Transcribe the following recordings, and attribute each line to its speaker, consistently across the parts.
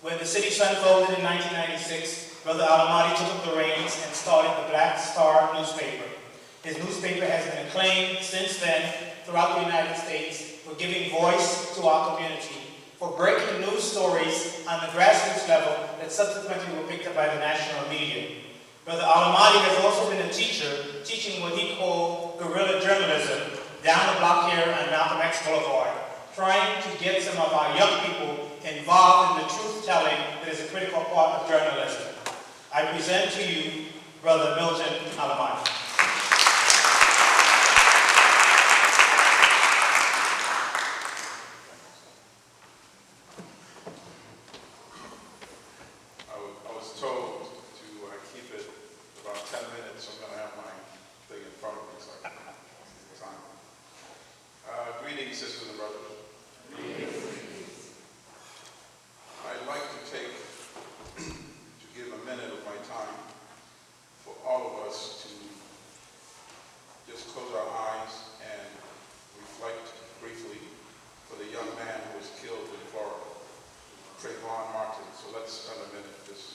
Speaker 1: When the city sun folded in 1996, Brother Alamadi took up the reins and started the Black Star newspaper. His newspaper has been acclaimed since then throughout the United States for giving voice to our community, for breaking news stories on the grassroots level that subsequently were picked up by the national media. Brother Alamadi has also been a teacher, teaching what he called guerrilla journalism down the block here on Malcolm X Boulevard, trying to get some of our young people involved in the truth-telling that is a critical part of journalism. I present to you Brother Milton Alamadi.
Speaker 2: I was told to keep it about 10 minutes, so I'm going to have my thing in front of me so I can see the time. Greetings, sisters and brothers. I'd like to give a minute of my time for all of us to just close our eyes and reflect briefly for the young man who was killed in Florida, Trayvon Martin. So let's spend a minute just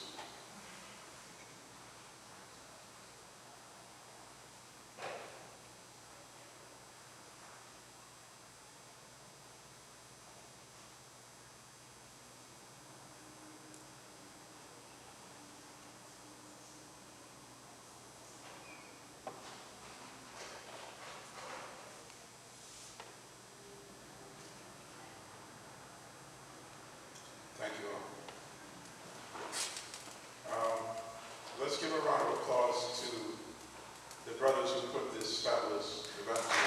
Speaker 2: thank you all. Let's give a round of applause to the brothers who put this fabulous event together.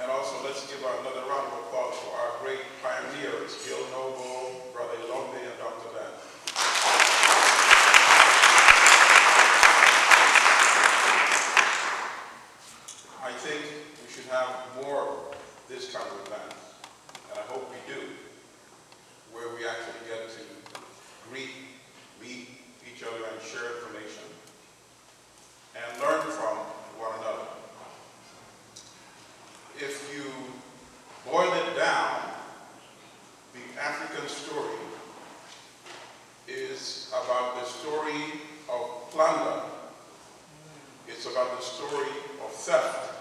Speaker 2: And also let's give another round of applause for our great pioneers, Gil Noble, Brother Ilombe, and Dr. Ben. I think we should have more of this kind of event, and I hope we do, where we actually get to meet each other and share information and learn from one another. If you boil it down, the African story is about the story of plunder. It's about the story of theft.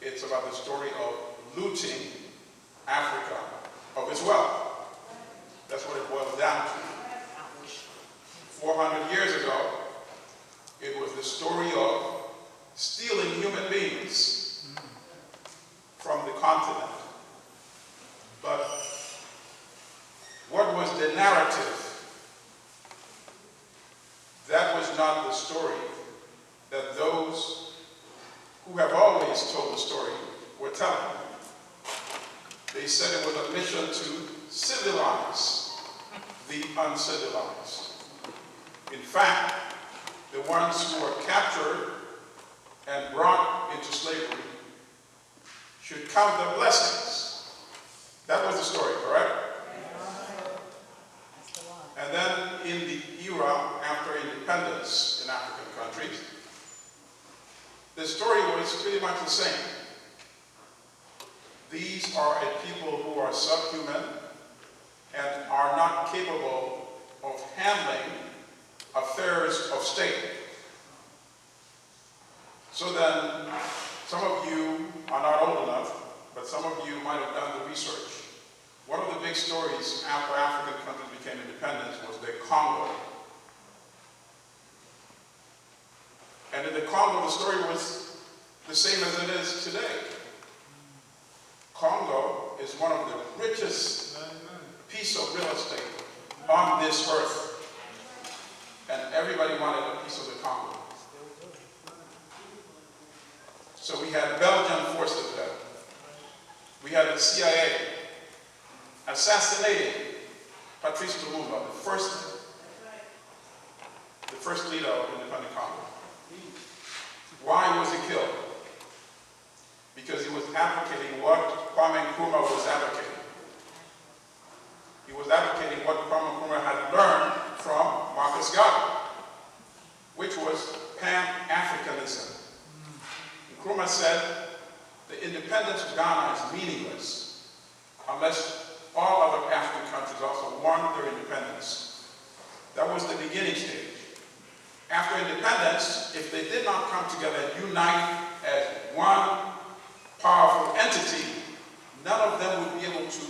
Speaker 2: It's about the story of looting Africa of its wealth. That's what it boils down to. 400 years ago, it was the story of stealing human beings from the continent. But what was the narrative? That was not the story that those who have always told the story were telling. They said it was a mission to civilize the uncivilized. In fact, the ones who were captured and brought into slavery should count their blessings. That was the story, correct? And then in the era after independence in African countries, the story was pretty much the same. These are a people who are subhuman and are not capable of handling affairs of state. So then, some of you are not old enough, but some of you might have done the research. One of the big stories after African countries became independent was the Congo. And in the Congo, the story was the same as it is today. Congo is one of the richest pieces of real estate on this earth. And everybody wanted a piece of the Congo. So we had Belgian forces there. We had the CIA assassinating Patrice Lumumba, the first leader of independent Congo. Why was he killed? Because he was advocating what Kwame Nkrumah was advocating. He was advocating what Kwame Nkrumah had learned from Marcus Garvey, which was Pan-Africanism. Nkrumah said the independence of Ghana is meaningless unless all other African countries also won their independence. That was the beginning stage. After independence, if they did not come together and unite as one powerful entity, none of them would be able to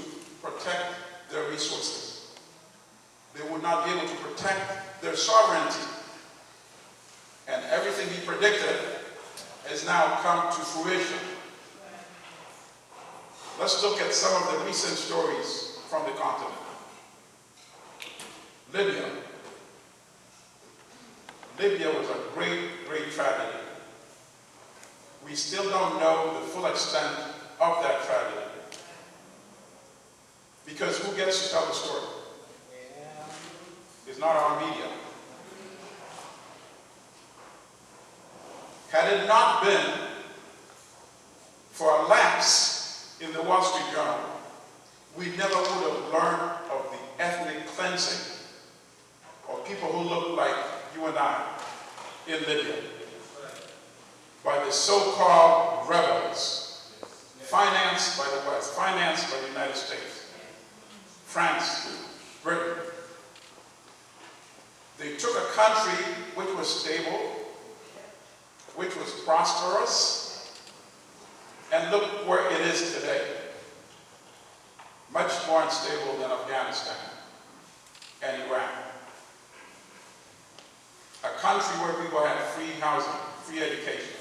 Speaker 2: protect their resources. They would not be able to protect their sovereignty. And everything he predicted has now come to fruition. Let's look at some of the recent stories from the continent. Libya. Libya was a great, great tragedy. We still don't know the full extent of that tragedy. Because who gets to tell the story? It's not our media. Had it not been for a lapse in the Wall Street Journal, we never would have learned of the ethnic cleansing of people who look like you and I in Libya by the so-called rebels, financed by the West, financed by the United States, France, Britain. They took a country which was stable, which was prosperous, and look where it is today. Much more unstable than Afghanistan and Iraq. A country where people had free housing, free education.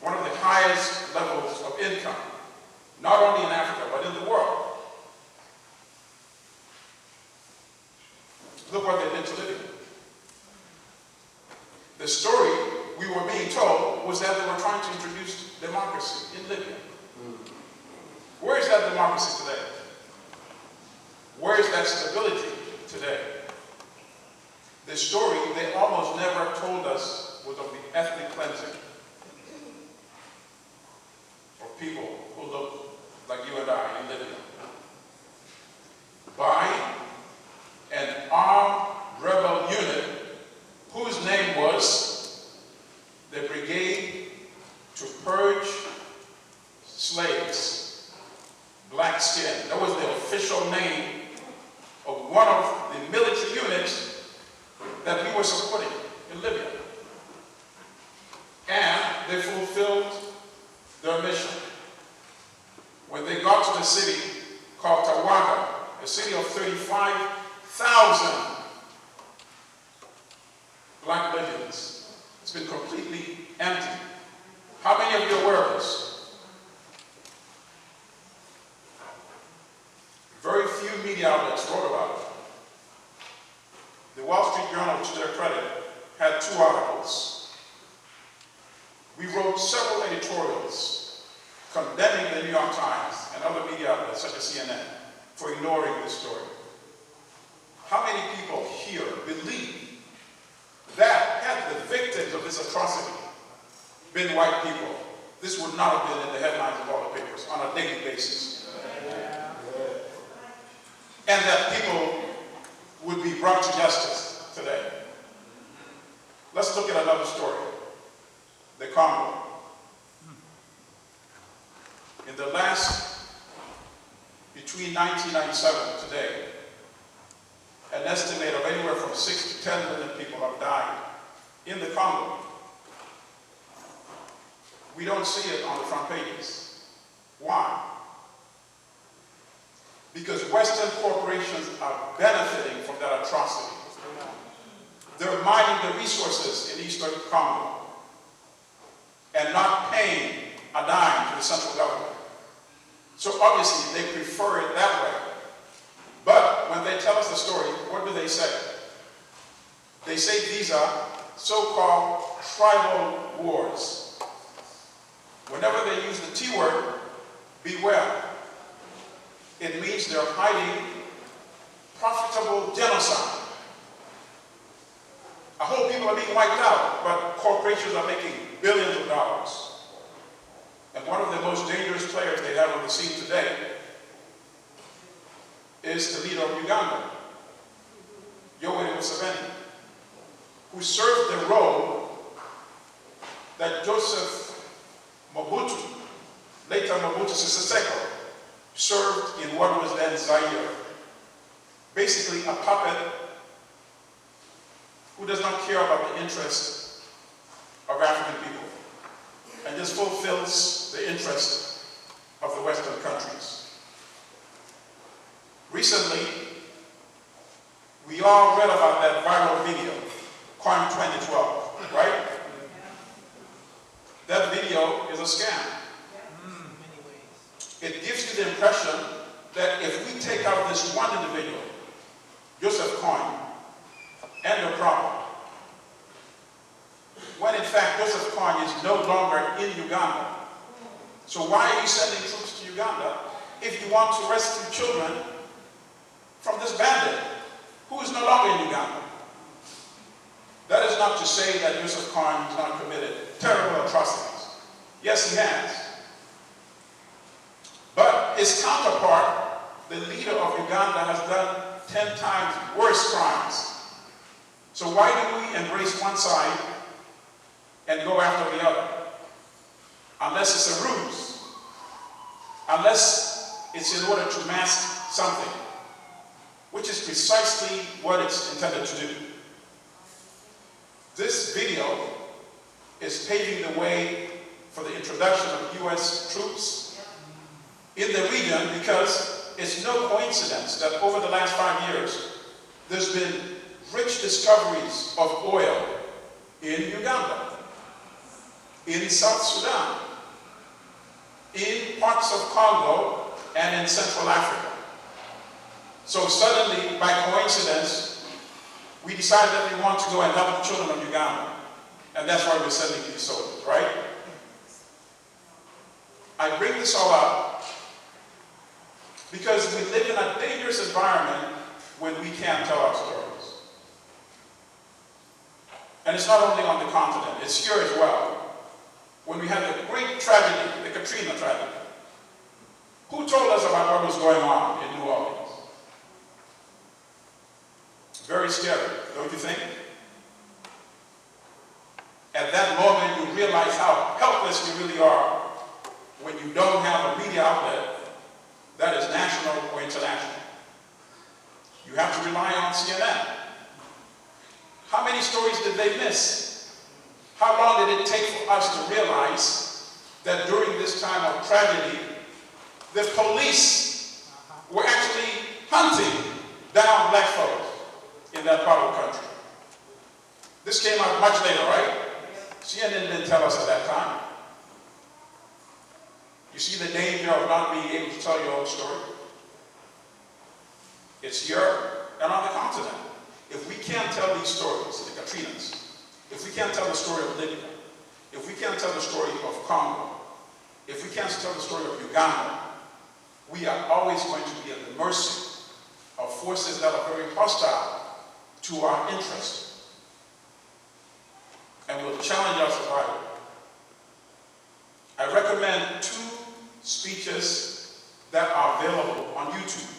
Speaker 2: One of the highest levels of income, not only in Africa, but in the world. Look what they did to Libya. The story we were being told was that they were trying to introduce democracy in Libya. Where is that democracy today? Where is that stability today? The story they almost never told us was of the ethnic cleansing of people who look like you and I in Libya. By an armed rebel unit whose name was the Brigade to Purge Slaves, Black Skin. That was the official name of one of the military units that we were supporting in Libya. And they fulfilled their mission. When they got to the city called Tawanga, a city of 35,000 Black Libyans, it's been completely empty. How many of you are aware of this? Very few media outlets wrote about it. The Wall Street Journal, to their credit, had 2 articles. We wrote several editorials condemning the New York Times and other media outlets such as CNN for ignoring this story. How many people here believe that had the victims of this atrocity been white people, this would not have been in the headlines of all the papers on a daily basis? And that people would be brought to justice today. Let's look at another story. The Congo. In the last, between 1997 and today, an estimate of anywhere from 6 to 10 million people have died in the Congo. We don't see it on the front pages. Why? Because Western corporations are benefiting from that atrocity. They're mining the resources in Eastern Congo and not paying a dime to the central government. So obviously they prefer it that way. But when they tell us the story, what do they say? They say these are so-called tribal wars. Whenever they use the T word, beware. It means they're hiding profitable genocide. A whole people are being wiped out, but corporations are making billions of dollars. And one of the most dangerous players they have on the scene today is the leader of Uganda, Yoweri Museveni, who served the role that Joseph Mobutu later Mobutu Sese Seko, served in what was then Zaire. Basically a puppet who does not care about the interests of African people and just fulfills the interests of the Western countries. Recently, we all read about that viral video, KOIN 2012, right? That video is a scam. It gives you the impression that if we take out this one individual, Joseph KOIN, end of problem. When in fact Joseph KOIN is no longer in Uganda. So why are you sending troops to Uganda if you want to rescue children from this bandit who is no longer in Uganda? That is not to say that Joseph KOIN has not committed terrible atrocities. Yes, he has. But his counterpart, the leader of Uganda, has done 10 times worse crimes. So why do we embrace one side and go after the other? Unless it's a ruse. Unless it's in order to mask something, which is precisely what it's intended to do. This video is paving the way for the introduction of U.S. troops in the region, because it's no coincidence that over the last 5 years, there's been rich discoveries of oil in Uganda, in South Sudan, in parts of Congo, and in Central Africa. So suddenly, by coincidence, we decided that we want to go and help the children of Uganda. And that's why we're sending these soldiers, right? I bring this all up because we live in a dangerous environment when we can't tell our stories. And it's not only on the continent, it's here as well. When we had the great tragedy, the Katrina tragedy, who told us about what was going on in New Orleans? Very scary, don't you think? At that moment, you realize how helpless you really are when you don't have a media outlet that is national or international. You have to rely on CNN. How many stories did they miss? How long did it take for us to realize that during this time of tragedy, the police were actually hunting down black folks in that part of the country? This came out much later, right? CNN didn't tell us at that time. You see the danger of not being able to tell your own story? It's here and on the continent. If we can't tell these stories, the Katrinas, if we can't tell the story of Libya, if we can't tell the story of Congo, if we can't tell the story of Uganda, we are always going to be at the mercy of forces that are very hostile to our interests and will challenge our survival. I recommend 2 speeches that are available on YouTube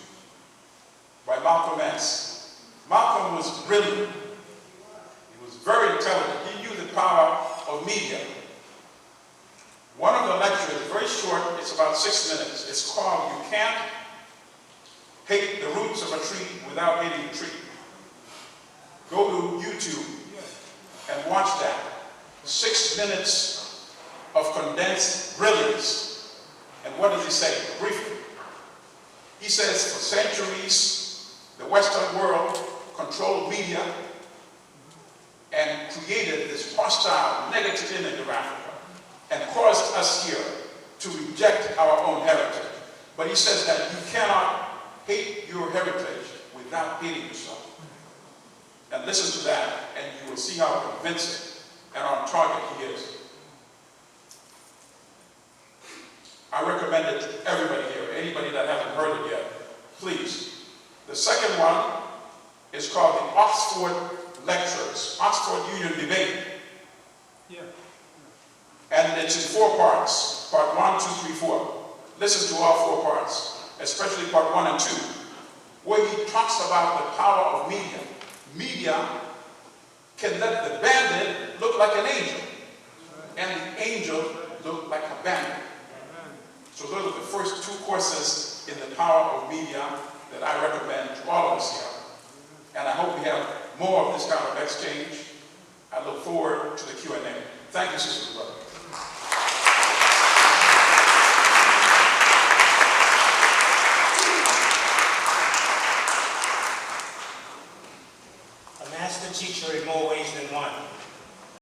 Speaker 2: by Malcolm X. Malcolm was brilliant. He was very intelligent. He knew the power of media. One of the lectures is very short. It's about 6 minutes. It's called "You Can't Hate the Roots of a Tree Without Hating the Tree." Go to YouTube and watch that. 6 minutes of condensed brilliance. And what does he say? Briefly. He says, for centuries, the Western world controlled media and created this hostile, negative image of Africa and caused us here to reject our own heritage. But he says that you cannot hate your heritage without hating yourself. And listen to that, and you will see how convincing and on target he is. I recommend it to everybody here, anybody that hasn't heard it yet, please. The second one is called the Oxford Lectures, Oxford Union Debate. Yeah. And it's in 4 parts, part 1, 2, 3, 4. Listen to all 4 parts, especially part 1 and 2, where he talks about the power of media. Media can let the bandit look like an angel, and the angel look like a bandit. So those are the first two courses in the power of media that I recommend to all of us here. And I hope we have more of this kind of exchange. I look forward to the Q&A. Thank you, Sister.